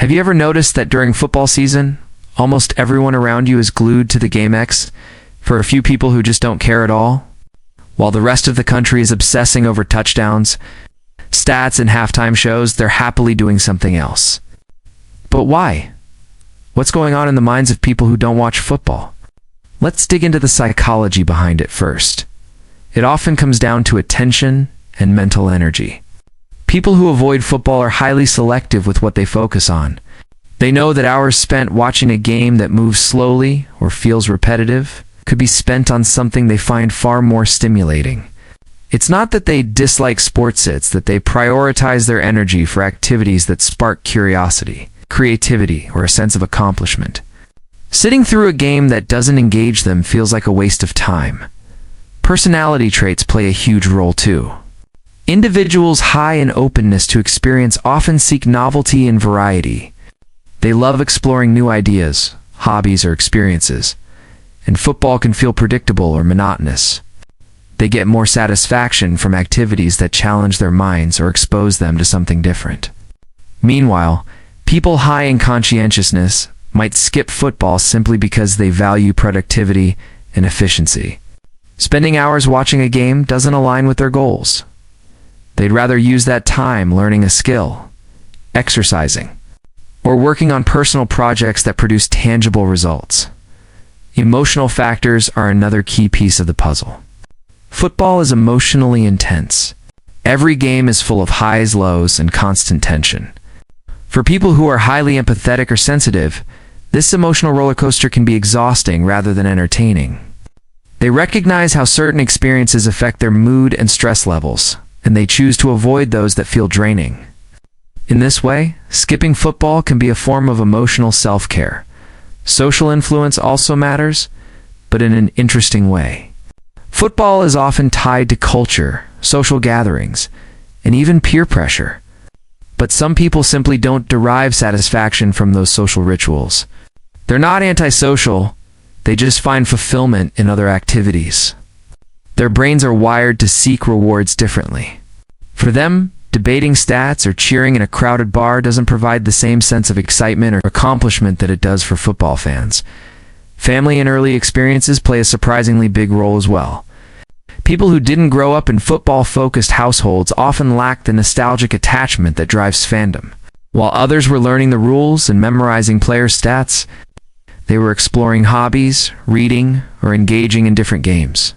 Have you ever noticed that during football season, almost everyone around you is glued to the game X for a few people who just don't care at all? While the rest of the country is obsessing over touchdowns, stats, and halftime shows, they're happily doing something else. But why? What's going on in the minds of people who don't watch football? Let's dig into the psychology behind it first. It often comes down to attention and mental energy. People who avoid football are highly selective with what they focus on. They know that hours spent watching a game that moves slowly or feels repetitive could be spent on something they find far more stimulating. It's not that they dislike sports, it's that they prioritize their energy for activities that spark curiosity, creativity, or a sense of accomplishment. Sitting through a game that doesn't engage them feels like a waste of time. Personality traits play a huge role too. Individuals high in openness to experience often seek novelty and variety. They love exploring new ideas, hobbies, or experiences, and football can feel predictable or monotonous. They get more satisfaction from activities that challenge their minds or expose them to something different. Meanwhile, people high in conscientiousness might skip football simply because they value productivity and efficiency. Spending hours watching a game doesn't align with their goals. They'd rather use that time learning a skill, exercising, or working on personal projects that produce tangible results. Emotional factors are another key piece of the puzzle. Football is emotionally intense. Every game is full of highs, lows, and constant tension. For people who are highly empathetic or sensitive, this emotional roller coaster can be exhausting rather than entertaining. They recognize how certain experiences affect their mood and stress levels, and they choose to avoid those that feel draining. In this way, skipping football can be a form of emotional self-care. Social influence also matters, but in an interesting way. Football is often tied to culture, social gatherings, and even peer pressure. But some people simply don't derive satisfaction from those social rituals. They're not antisocial, they just find fulfillment in other activities. Their brains are wired to seek rewards differently. For them, debating stats or cheering in a crowded bar doesn't provide the same sense of excitement or accomplishment that it does for football fans. Family and early experiences play a surprisingly big role as well. People who didn't grow up in football-focused households often lack the nostalgic attachment that drives fandom. While others were learning the rules and memorizing player stats, they were exploring hobbies, reading, or engaging in different games.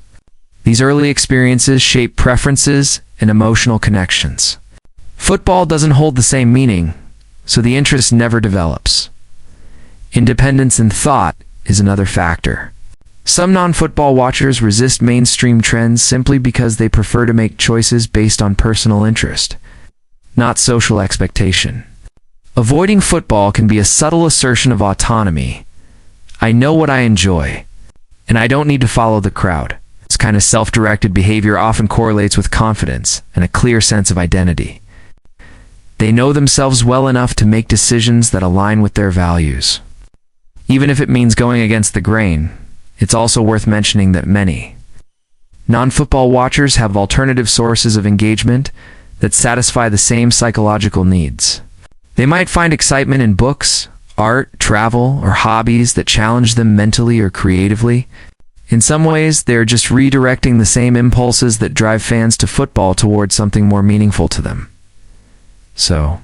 These early experiences shape preferences and emotional connections. Football doesn't hold the same meaning, so the interest never develops. Independence in thought is another factor. Some non-football watchers resist mainstream trends simply because they prefer to make choices based on personal interest, not social expectation. Avoiding football can be a subtle assertion of autonomy. I know what I enjoy, and I don't need to follow the crowd. This kind of self-directed behavior often correlates with confidence and a clear sense of identity. They know themselves well enough to make decisions that align with their values. Even if it means going against the grain, it's also worth mentioning that many non-football watchers have alternative sources of engagement that satisfy the same psychological needs. They might find excitement in books, art, travel, or hobbies that challenge them mentally or creatively. In some ways, they're just redirecting the same impulses that drive fans to football towards something more meaningful to them. So,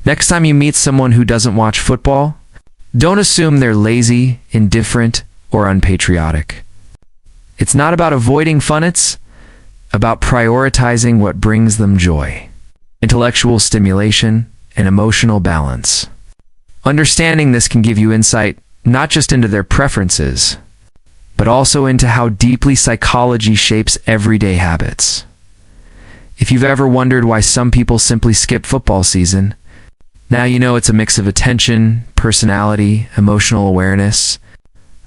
next time you meet someone who doesn't watch football, don't assume they're lazy, indifferent, or unpatriotic. It's not about avoiding fun, it's about prioritizing what brings them joy, intellectual stimulation, and emotional balance. Understanding this can give you insight not just into their preferences, but also into how deeply psychology shapes everyday habits. If you've ever wondered why some people simply skip football season, now you know it's a mix of attention, personality, emotional awareness,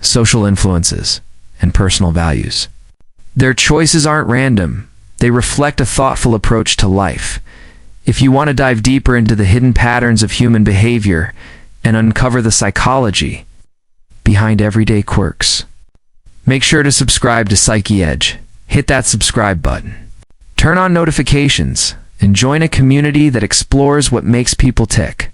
social influences, and personal values. Their choices aren't random. They reflect a thoughtful approach to life. If you want to dive deeper into the hidden patterns of human behavior and uncover the psychology behind everyday quirks, make sure to subscribe to Psyche Edge. Hit that subscribe button. Turn on notifications and join a community that explores what makes people tick.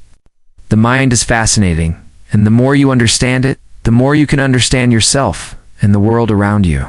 The mind is fascinating, and the more you understand it, the more you can understand yourself and the world around you.